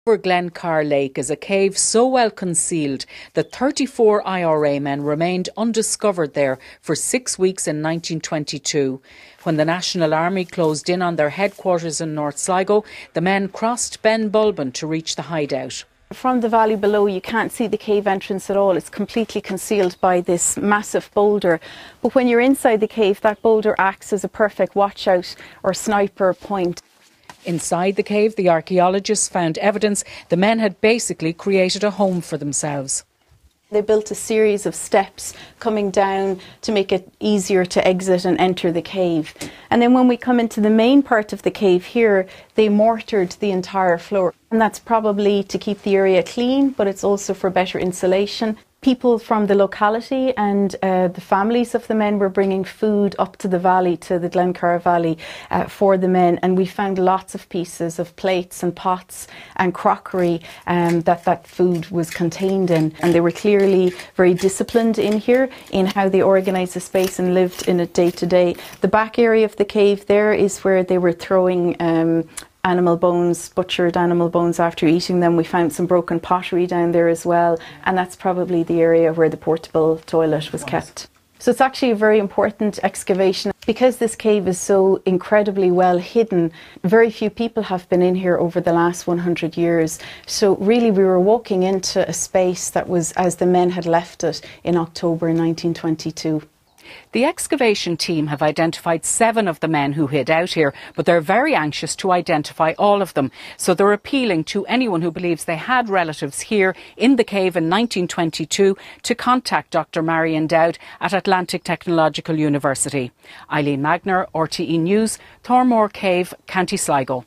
Over Glencar Lake is a cave so well concealed that 34 IRA men remained undiscovered there for 6 weeks in 1922. When the National Army closed in on their headquarters in North Sligo, the men crossed Ben Bulben to reach the hideout. From the valley below you can't see the cave entrance at all. It's completely concealed by this massive boulder. But when you're inside the cave, that boulder acts as a perfect watchout or sniper point. Inside the cave, the archaeologists found evidence the men had basically created a home for themselves. They built a series of steps coming down to make it easier to exit and enter the cave. And then when we come into the main part of the cave here, they mortared the entire floor. And that's probably to keep the area clean, but it's also for better insulation. People from the locality and the families of the men were bringing food up to the valley, to the Glencar Valley, for the men, and we found lots of pieces of plates and pots and crockery that food was contained in. And they were clearly very disciplined in here in how they organised the space and lived in it day to day. The back area of the cave there is where they were throwing animal bones, butchered animal bones after eating them. We found some broken pottery down there as well, and that's probably the area where the portable toilet was kept. So it's actually a very important excavation. Because this cave is so incredibly well hidden, very few people have been in here over the last 100 years. So really we were walking into a space that was as the men had left it in October 1922. The excavation team have identified 7 of the men who hid out here, but they're very anxious to identify all of them. So they're appealing to anyone who believes they had relatives here in the cave in 1922 to contact Dr. Marion Dowd at Atlantic Technological University. Eileen Magner, RTE News, Thormore Cave, County Sligo.